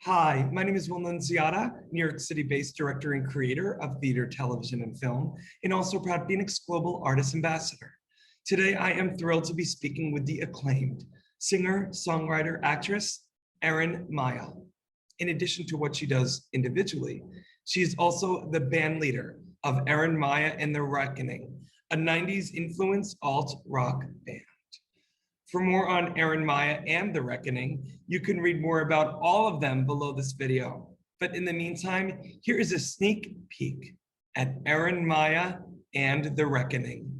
Hi, my name is Will Nunziata, New York City-based director and creator of theater, television, and film, and also proud FENIX Global Artist Ambassador. Today, I am thrilled to be speaking with the acclaimed singer-songwriter-actress, ERIN Maya. In addition to what she does individually, she is also the band leader of ERIN Maya and the Reckoning, a 90s influenced alt-rock band. For more on ERIN Maya and The Reckoning, you can read more about all of them below this video. But in the meantime, here is a sneak peek at ERIN Maya and The Reckoning.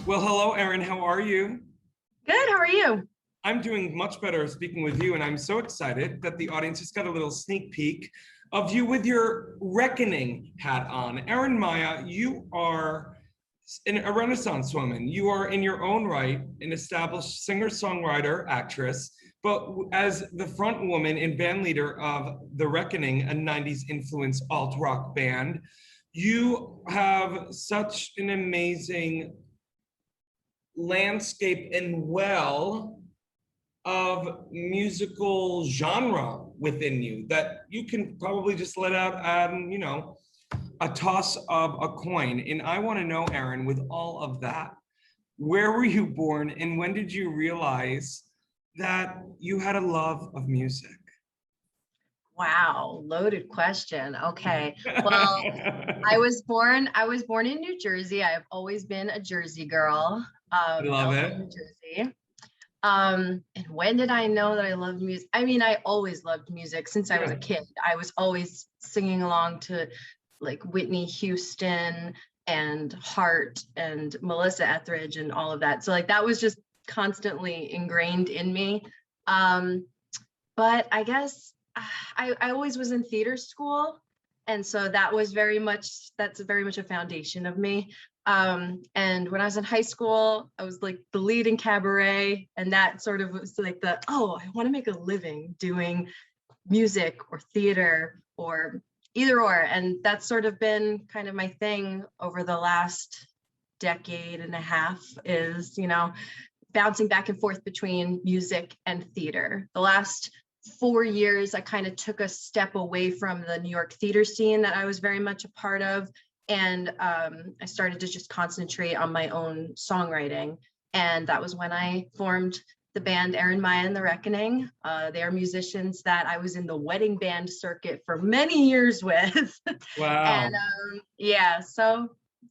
Well, hello, ERIN. How are you? Good. How are you? I'm doing much better speaking with you, and I'm so excited that the audience just got a little sneak peek of you with your Reckoning hat on. ERIN Maya, you are a Renaissance woman. You are in your own right an established singer-songwriter, actress, but as the front woman and band leader of The Reckoning, a 90s influenced alt-rock band, you have such an amazing landscape and well of musical genre within you that you can probably just let out and, a toss of a coin. And I want to know, ERIN, with all of that, where were you born and when did you realize that you had a love of music? Wow, loaded question. Okay. Well, I was born in New Jersey. I have always been a Jersey girl. I love it. New Jersey. And when did I know that I loved music? I mean, I always loved music since I was a kid. I was always singing along to like Whitney Houston and Hart and Melissa Etheridge and all of that. So like that was just constantly ingrained in me. But I guess I always was in theater school. And so that's very much a foundation of me. And when I was in high school, I was like the lead in cabaret, and that sort of was like I want to make a living doing music or theater or either or. And that's sort of been kind of my thing over the last decade and a half is, bouncing back and forth between music and theater. The last 4 years, I kind of took a step away from the New York theater scene that I was very much a part of. And I started to just concentrate on my own songwriting. And that was when I formed the band ERIN Maya and The Reckoning. They are musicians that I was in the wedding band circuit for many years with. Wow. And so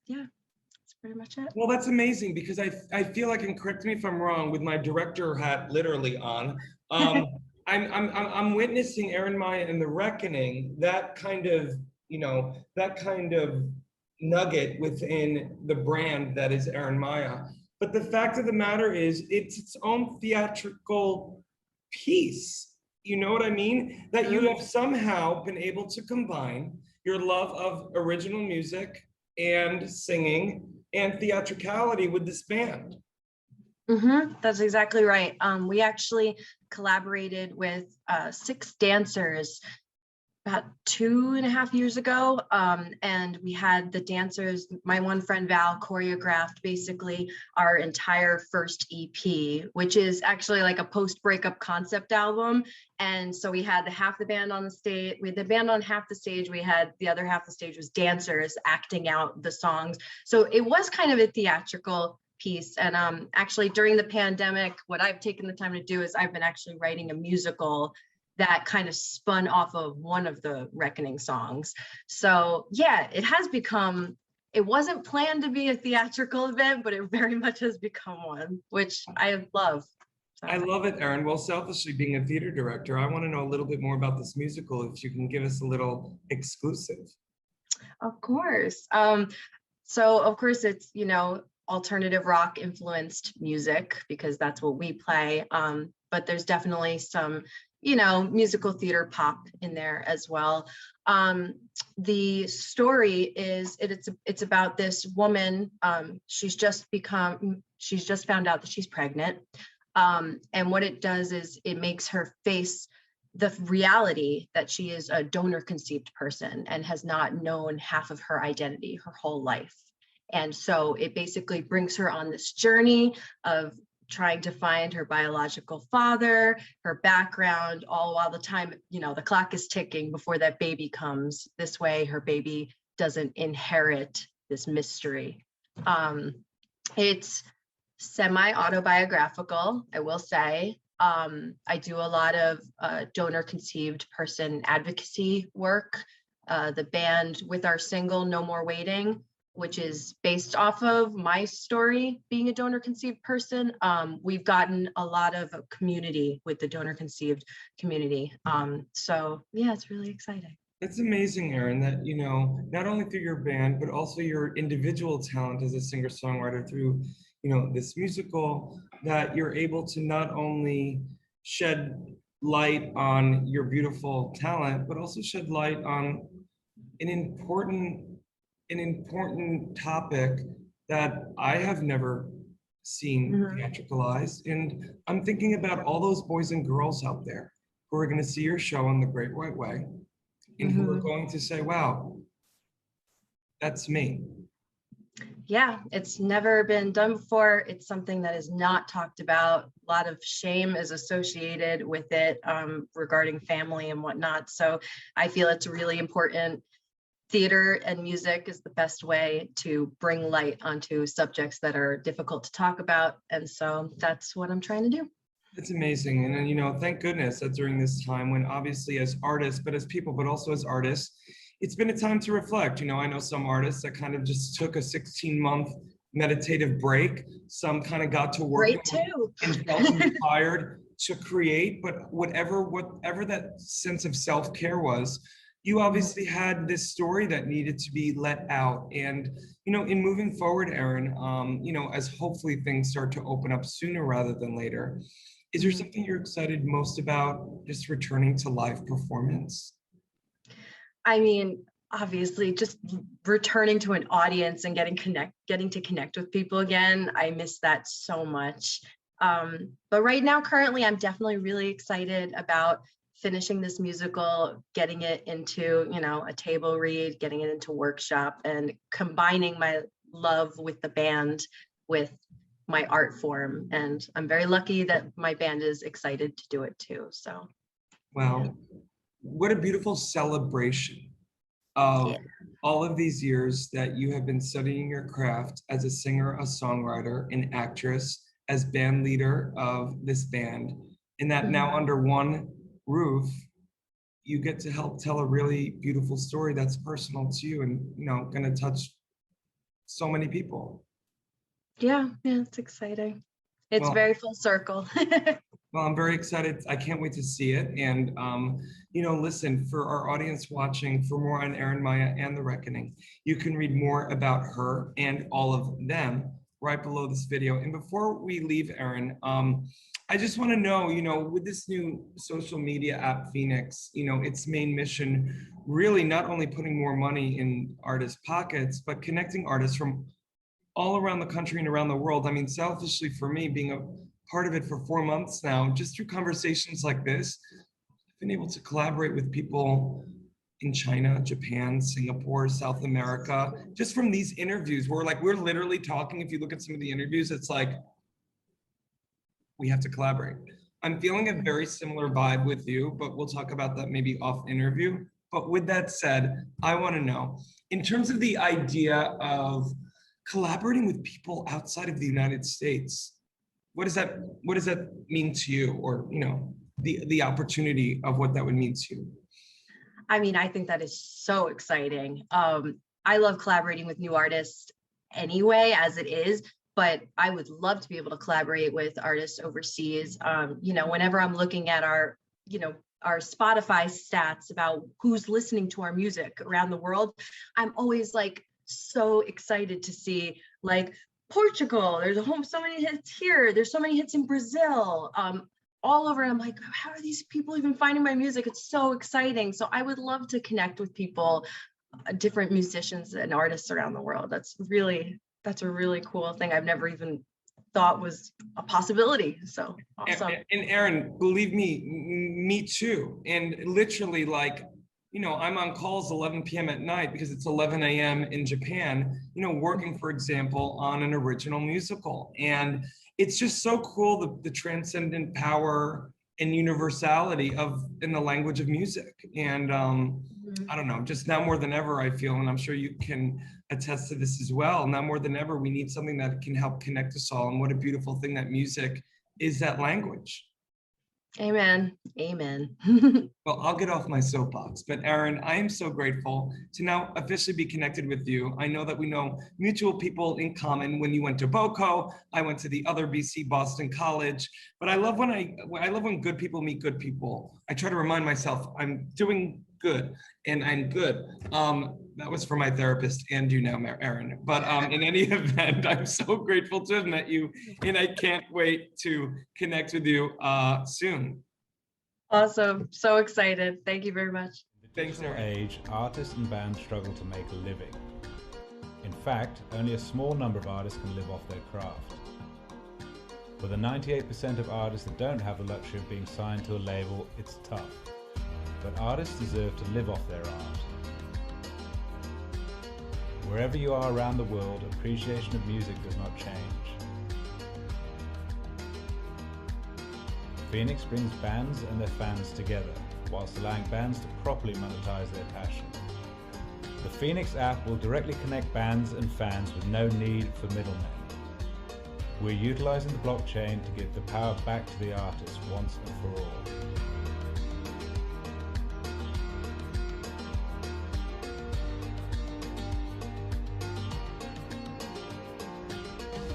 that's pretty much it. Well, that's amazing because I feel like, and correct me if I'm wrong, with my director hat literally on, I'm witnessing ERIN Maya and The Reckoning, that kind of nugget within the brand that is ERIN Maya. But the fact of the matter is it's its own theatrical piece. You know what I mean? That you have somehow been able to combine your love of original music and singing and theatricality with this band. That's exactly right. We actually collaborated with 6 dancers about 2.5 years ago. And we had the dancers, my one friend Val choreographed basically our entire first EP, which is actually like a post-breakup concept album. And so we had half the band on the stage, we had the band on half the stage, we had the other half the stage was dancers acting out the songs. So it was kind of a theatrical piece. And actually during the pandemic, what I've taken the time to do is I've been actually writing a musical that kind of spun off of one of the Reckoning songs. So yeah, it has become, it wasn't planned to be a theatrical event, but it very much has become one, which I love. So. I love it, Erin. Well, selfishly, being a theater director, I want to know a little bit more about this musical, if you can give us a little exclusive. Of course. So of course it's, you know, alternative rock influenced music because that's what we play. But there's definitely some, you know, musical theater pop in there as well. The story is it's about this woman. She's just found out that she's pregnant. And what it does is it makes her face the reality that she is a donor conceived person and has not known half of her identity her whole life. And so it basically brings her on this journey of trying to find her biological father, her background, all while the time, you know, the clock is ticking before that baby comes. This way her baby doesn't inherit this mystery. It's semi-autobiographical, I will say. I do a lot of donor conceived person advocacy work. The band with our single No More Waiting, which is based off of my story being a donor conceived person. We've gotten a lot of community with the donor conceived community. So yeah, it's really exciting. It's amazing, Erin, that, you know, not only through your band, but also your individual talent as a singer-songwriter through, you know, this musical, that you're able to not only shed light on your beautiful talent, but also shed light on an important topic that I have never seen theatricalized. And I'm thinking about all those boys and girls out there who are going to see your show on The Great White Way and who are going to say, wow, that's me. Yeah, it's never been done before. It's something that is not talked about. A lot of shame is associated with it regarding family and whatnot. So I feel it's really important. Theater and music is the best way to bring light onto subjects that are difficult to talk about. And so that's what I'm trying to do. It's amazing. And then, you know, thank goodness that during this time when obviously as artists, but as people, but also as artists, it's been a time to reflect. You know, I know some artists that kind of just took a 16-month meditative break. Some kind of got to work and felt inspired to create, but whatever that sense of self-care was, you obviously had this story that needed to be let out. And, you know, in moving forward, Erin, you know, as hopefully things start to open up sooner rather than later, is there something you're excited most about just returning to live performance? I mean, obviously just returning to an audience and getting to connect with people again. I miss that so much. But right now, currently, I'm definitely really excited about finishing this musical, getting it into, you know, a table read, getting it into workshop, and combining my love with the band with my art form. And I'm very lucky that my band is excited to do it too. So wow, what a beautiful celebration of all of these years that you have been studying your craft as a singer, a songwriter, an actress, as band leader of this band, and that now under one roof, you get to help tell a really beautiful story that's personal to you and, you know, going to touch so many people. Yeah, it's exciting. It's very full circle. Well, I'm very excited. I can't wait to see it. And, you know, listen, for our audience watching, for more on Erin Maya and The Reckoning, you can read more about her and all of them right below this video. And before we leave, Erin, I just want to know, you know, with this new social media app, FENIX, you know, its main mission really not only putting more money in artists' pockets, but connecting artists from all around the country and around the world. I mean, selfishly for me, being a part of it for 4 months now, just through conversations like this, I've been able to collaborate with people in China, Japan, Singapore, South America, just from these interviews where we're literally talking. If you look at some of the interviews, it's like, we have to collaborate. I'm feeling a very similar vibe with you, but we'll talk about that maybe off interview. But with that said, I want to know, in terms of the idea of collaborating with people outside of the United States, what does that mean to you? Or, you know, the opportunity of what that would mean to you? I mean, I think that is so exciting. I love collaborating with new artists anyway, as it is, but I would love to be able to collaborate with artists overseas. You know, whenever I'm looking at our, you know, our Spotify stats about who's listening to our music around the world, I'm always like so excited to see like Portugal, there's so many hits here, there's so many hits in Brazil, all over. And I'm like, how are these people even finding my music? It's so exciting. So I would love to connect with people, different musicians and artists around the world. That's a really cool thing I've never even thought was a possibility. So awesome. And ERIN, believe me too. And literally, like, you know, I'm on calls 11 p.m. at night because it's 11 a.m. in Japan, you know, working, for example, on an original musical. And it's just so cool, the transcendent power and universality in the language of music. And I don't know, just now more than ever, I feel, and I'm sure you can attest to this as well, now more than ever, we need something that can help connect us all. And what a beautiful thing that music is, that language. Amen. Amen. Well, I'll get off my soapbox, but ERIN, I am so grateful to now officially be connected with you. I know that we know mutual people in common. When you went to BOCO, I went to the other BC Boston College, but I love when good people meet good people. I try to remind myself I'm doing good and I'm good. That was for my therapist and you now, ERIN. But in any event, I'm so grateful to have met you, and I can't wait to connect with you soon. Awesome. So excited. Thank you very much. Thanks, In this ERIN. age, artists and bands struggle to make a living. In fact, only a small number of artists can live off their craft. For the 98% of artists that don't have the luxury of being signed to a label, it's tough. But artists deserve to live off their art. Wherever you are around the world, appreciation of music does not change. FENIX brings bands and their fans together, whilst allowing bands to properly monetize their passion. The FENIX app will directly connect bands and fans with no need for middlemen. We're utilizing the blockchain to give the power back to the artist once and for all.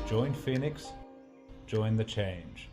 Join FENIX, join the change.